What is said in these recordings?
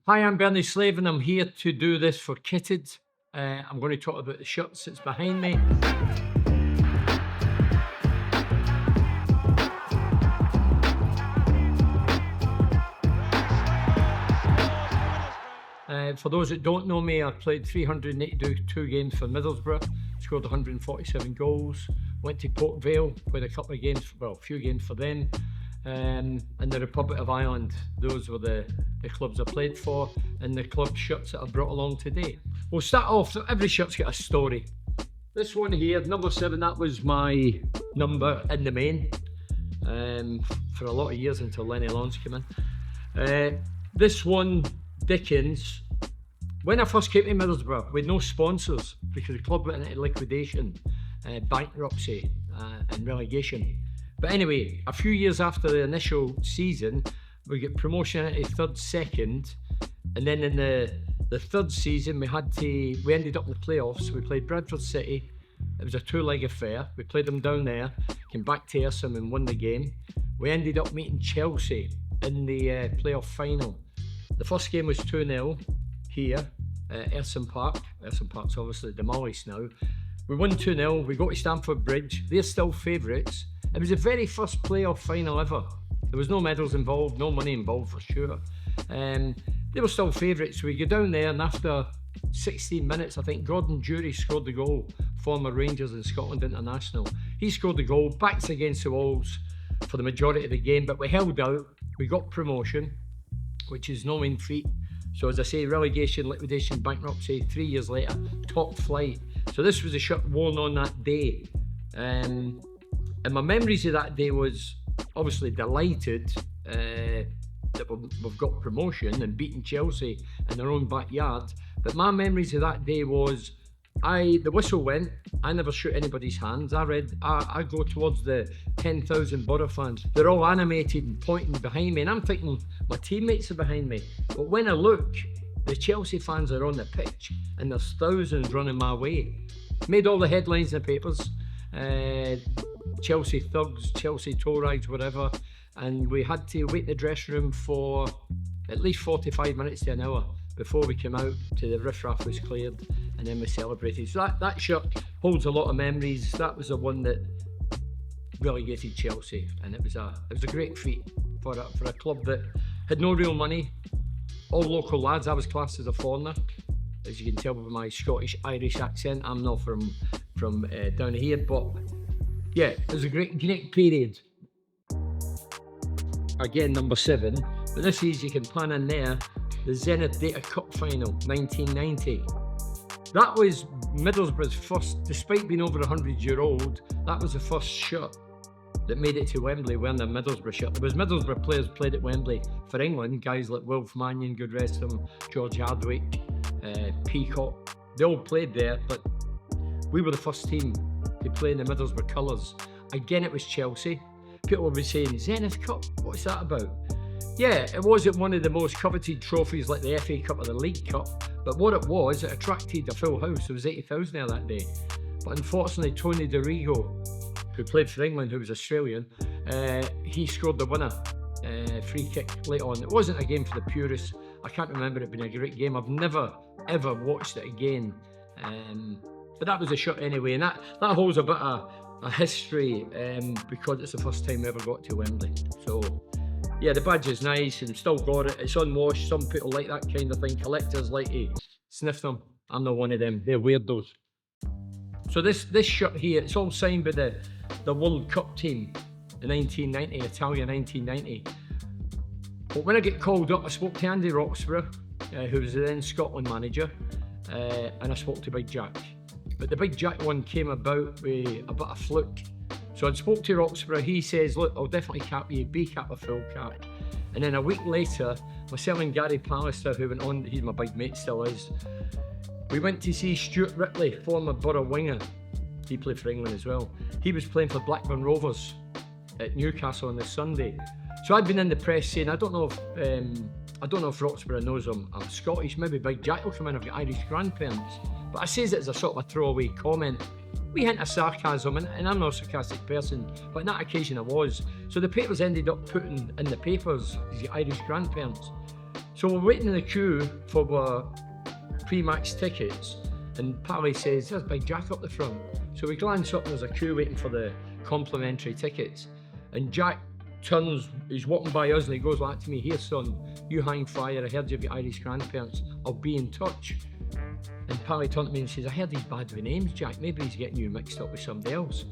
Hi, I'm Bernie Slaven. I'm here to do this for KITTED. I'm going to talk about the shirts that's behind me. For those that don't know me, I played 382 games for Middlesbrough, scored 147 goals, went to Vale, played a couple of games, well, a few games for them, and the Republic of Ireland. Those were the clubs I played for, and the club shirts that I brought along today. We'll start off, every shirt's got a story. This one here, number 7, that was my number in the main for a lot of years until Lenny Lawrence came in. This one, Dickens. When I first came to Middlesbrough, we had no sponsors because the club went into liquidation, bankruptcy and relegation. But anyway, a few years after the initial season, we get promotion into third, second, and then in the third season we ended up in the playoffs. We played Bradford City. It was a 2-leg affair. We played them down there, came back to Ayrsham and won the game. We ended up meeting Chelsea in the playoff final. The first game was 2-0 here at Ayrsham Park. Ayrsham Park's obviously demolished now. We won 2-0, we go to Stamford Bridge. They're still favourites. It was the very first playoff final ever. There was no medals involved, no money involved for sure. They were still favourites. We go down there, and after 16 minutes, I think Gordon Jury scored the goal, former Rangers and Scotland international. He scored the goal, backs against the walls for the majority of the game, but we held out. We got promotion, which is no mean feat. So as I say, relegation, liquidation, bankruptcy, 3 years later, top flight. So this was a shirt worn on that day. And my memories of that day was obviously delighted that we've got promotion and beaten Chelsea in their own backyard. But my memories of that day was, the whistle went, I never shook anybody's hands. I go towards the 10,000 Borough fans. They're all animated and pointing behind me, and I'm thinking my teammates are behind me. But when I look, the Chelsea fans are on the pitch, and there's thousands running my way. Made all the headlines in the papers. Chelsea thugs, Chelsea tow rides, whatever. And we had to wait in the dressing room for at least 45 minutes to an hour before we came out to the riffraff was cleared, and then we celebrated. So that shirt holds a lot of memories. That was the one that relegated Chelsea, and it was a great feat for a club that had no real money. All local lads. I was classed as a foreigner, as you can tell by my Scottish Irish accent. I'm not from down here, but yeah, it was a great period. Again, number 7, but this is, you can plan in there, the Zenith Data Cup final, 1990. That was Middlesbrough's first, despite being over 100 years old, that was the first shirt that made it to Wembley wearing the Middlesbrough shirt. There was Middlesbrough players played at Wembley for England, guys like Wilf Mannion, good rest of them, George Hardwick, Peacock, they all played there, but we were the first team to play in the Middlesbrough colours. Again, it was Chelsea. People will be saying, Zenith Cup, what's that about? Yeah, it wasn't one of the most coveted trophies like the FA Cup or the League Cup, but what it was, it attracted a full house. There was 80,000 there that day. But unfortunately, Tony DeRigo, who played for England, who was Australian, he scored the winner, free kick late on. It wasn't a game for the purists. I can't remember it being a great game. I've never, ever watched it again. But that was a shot anyway, and that holds a bit of a history because it's the first time we ever got to Wembley. So yeah, the badge is nice and still got it. It's unwashed. Some people like that kind of thing. Collectors like to sniff them. I'm not one of them. They're weirdos. So this shirt here, it's all signed by the World Cup team in 1990, Italia 1990. But when I get called up, I spoke to Andy Roxburgh, who was the then Scotland manager, and I spoke to Big Jack. But the Big Jack one came about with a bit of fluke. So I spoke to Roxburgh. He says, look, I'll definitely cap you, B cap a full cap. And then a week later, myself and Gary Pallister, who went on, he's my big mate, still is, we went to see Stuart Ripley, former Borough winger. He played for England as well. He was playing for Blackburn Rovers at Newcastle on the Sunday. So I'd been in the press saying, I don't know if Roxburgh knows I'm Scottish. Maybe Big Jack will come in. I've got Irish grandparents. But I says it as a sort of a throwaway comment. We hint of sarcasm, and I'm not a sarcastic person, but on that occasion I was. So the papers ended up putting in the papers, he's got Irish grandparents. So we're waiting in the queue for our pre-match tickets, and Pally says, there's Big Jack up the front. So we glance up and there's a queue waiting for the complimentary tickets. And Jack turns, he's walking by us and he goes like to me, here son, you hang fire, I heard you've got Irish grandparents, I'll be in touch. And Pally turned to me and says, I heard he's bad with names, Jack, maybe he's getting you mixed up with somebody else.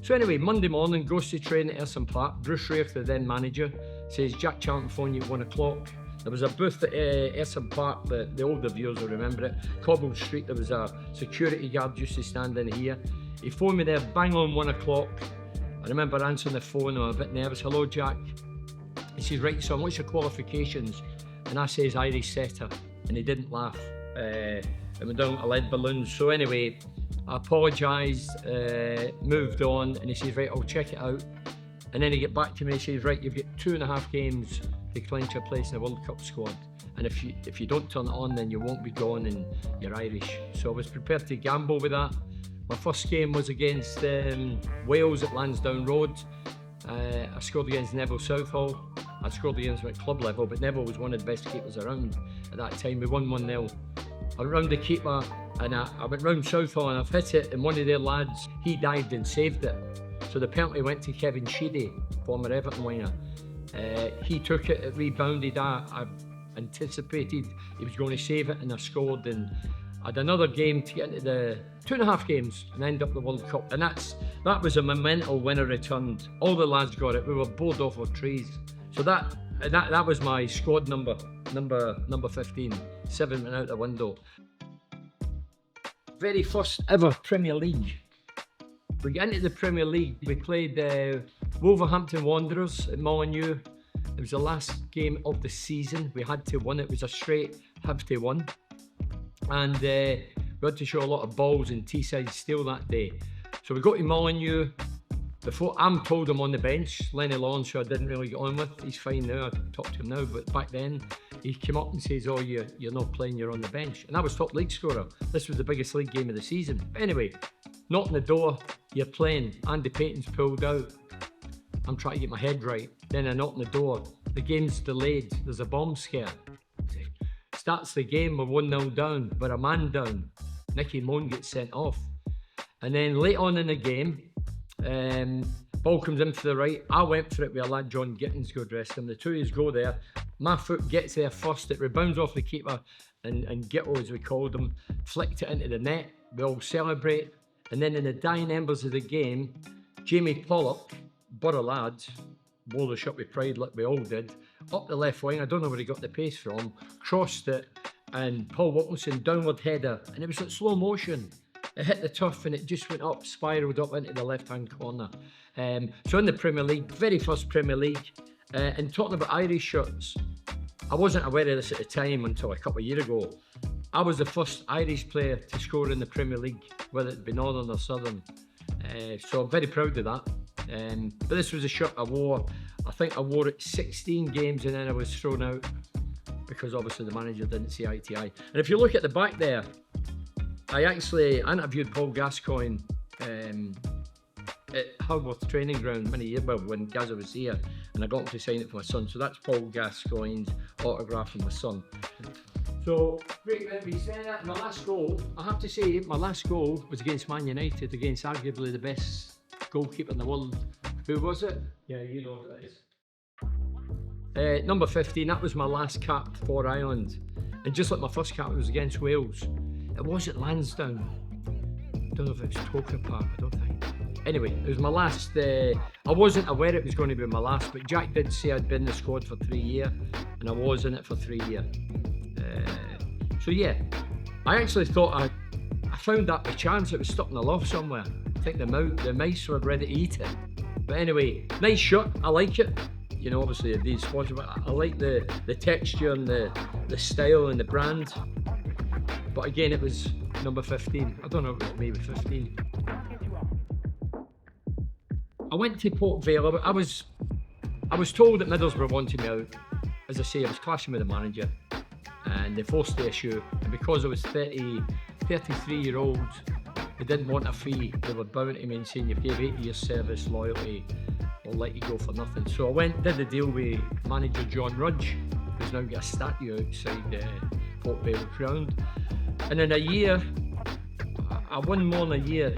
So anyway, Monday morning, goes to train at Earson Park. Bruce Rare, the then manager, says, Jack Charlton phone you at 1 o'clock. There was a booth at Earson Park, the older viewers will remember it, Cobble Street. There was a security guard used to stand in here. He phoned me there bang on 1 o'clock. I remember answering the phone, I'm a bit nervous. Hello Jack. He says, right son, what's your qualifications? And I says Irish setter, and he didn't laugh. And went down to lead balloons. So anyway, I apologised, moved on, and he says, right, I'll check it out. And then he get back to me and says, right, you've got 2.5 games to clinch a place in the World Cup squad. And if you don't turn it on, then you won't be gone and you're Irish. So I was prepared to gamble with that. My first game was against Wales at Lansdowne Road. I scored against Neville Southall. I scored against him at club level, but Neville was one of the best keepers around at that time. We won 1-0. I went round the keeper and I went round Southall and I've hit it, and one of their lads, he dived and saved it. So the penalty went to Kevin Sheedy, former Everton winger. He took it, it rebounded. I anticipated he was going to save it, and I scored. And I had another game to get into the 2.5 games and end up the World Cup. And that was a memento when I returned. All the lads got it. We were bored off our trees. So that was my squad number 15. 7 went out the window. Very first ever Premier League. We got into the Premier League. We played Wolverhampton Wanderers at Molineux. It was the last game of the season. We had to win. It was a straight have to win. And we had to show a lot of balls in Teesside Steel that day. So we got to Molineux. Before I'm told I'm on the bench. Lenny Lawrence, who I didn't really get on with, he's fine now. I talk to him now, but back then he came up and says, "Oh, you're not playing. You're on the bench." And I was top league scorer. This was the biggest league game of the season. But anyway, knocking the door. You're playing. Andy Payton's pulled out. I'm trying to get my head right. Then I knock on the door. The game's delayed. There's a bomb scare. Starts the game. We're 1-0 down. We're a man down. Nicky Moan gets sent off. And then late on in the game, ball comes in for the right. I went for it with a lad, John Gittins, go dress him. The two of us go there. My foot gets there first. It rebounds off the keeper, and Gitto, as we called him, flicked it into the net. We all celebrate. And then in the dying embers of the game, Jamie Pollock, Borough lad, bowled us up with pride like we all did, up the left wing, I don't know where he got the pace from, crossed it, and Paul Wilkinson downward header, and it was at slow motion. It hit the turf and it just went up, spiralled up into the left-hand corner. So in the Premier League, very first Premier League, and talking about Irish shirts, I wasn't aware of this at the time until a couple of years ago. I was the first Irish player to score in the Premier League, whether it be Northern or Southern. So I'm very proud of that. But this was a shirt I wore. I think I wore it 16 games and then I was thrown out because obviously the manager didn't see eye to eye. And if you look at the back there, I actually interviewed Paul Gascoigne at Hurworth training ground many years, well, when Gazza was here, and I got him to sign it for my son. So that's Paul Gascoigne's autograph for my son. So, great to be saying that. My last goal, I have to say, my last goal was against Man United, against arguably the best goalkeeper in the world. Who was it? Yeah, you know who it is. Number 15, that was my last cap for Ireland. And just like my first cap, it was against Wales. It was at Lansdowne. I don't know if it was Toker Park, I don't think. Anyway, it was my last, I wasn't aware it was going to be my last, but Jack did say I'd been in the squad for 3 years, and I was in it for 3 years. So yeah, I actually thought I found that by chance. It was stuck in the loft somewhere. I think the mice were ready to eat it. But anyway, nice shirt, I like it. You know, obviously these squads, but I like the texture and the style and the brand. But again, it was number 15. I don't know if it was maybe 15. I went to Port Vale. I was told that Middlesbrough wanted me out. As I say, I was clashing with the manager and they forced the issue. And because I was 33-year-old, they didn't want a fee. They were bound to me and saying, you've gave 8 years service, loyalty, we'll let you go for nothing. So I went, did the deal with manager John Rudge. who's now got a statue outside Port Vale ground. And in a year, I won more in a year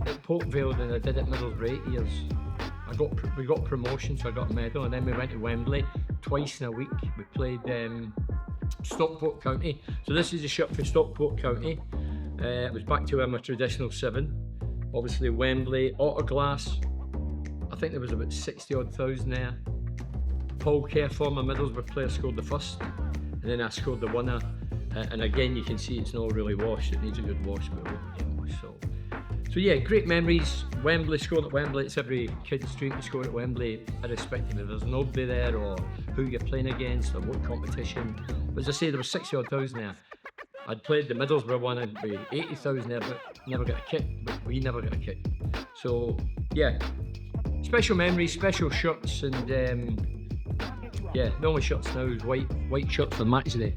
at Port Vale than I did at Middlesbrough 8 years. We got promotion, so I got a medal, and then we went to Wembley twice in a week. We played Stockport County. So this is a shirt for Stockport County. It was back to my traditional 7. Obviously Wembley, Autoglass. I think there was about 60-odd thousand there. Paul Kerr, former Middlesbrough player, scored the first, and then I scored the winner. And again, you can see it's not really washed. It needs a good wash, but it won't get washed. So yeah, great memories. Wembley, scoring at Wembley. It's every kid's dream to score at Wembley, irrespective if there's nobody there or who you're playing against or what competition. But as I say, there was 60-odd thousand there. I'd played the Middlesbrough one and we 80,000 there, but never got a kit. But we never got a kit. So yeah, special memories, special shirts, and yeah, the only shirts now is white shirts for match day.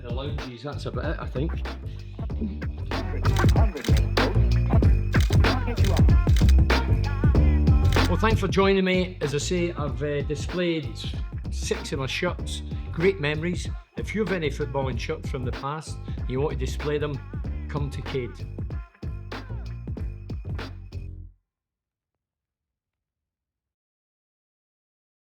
The lounges, that's about it, I think. Well, thanks for joining me. As I say, I've displayed 6 of my shirts. Great memories. If you have any footballing shirts from the past and you want to display them, come to KITTED.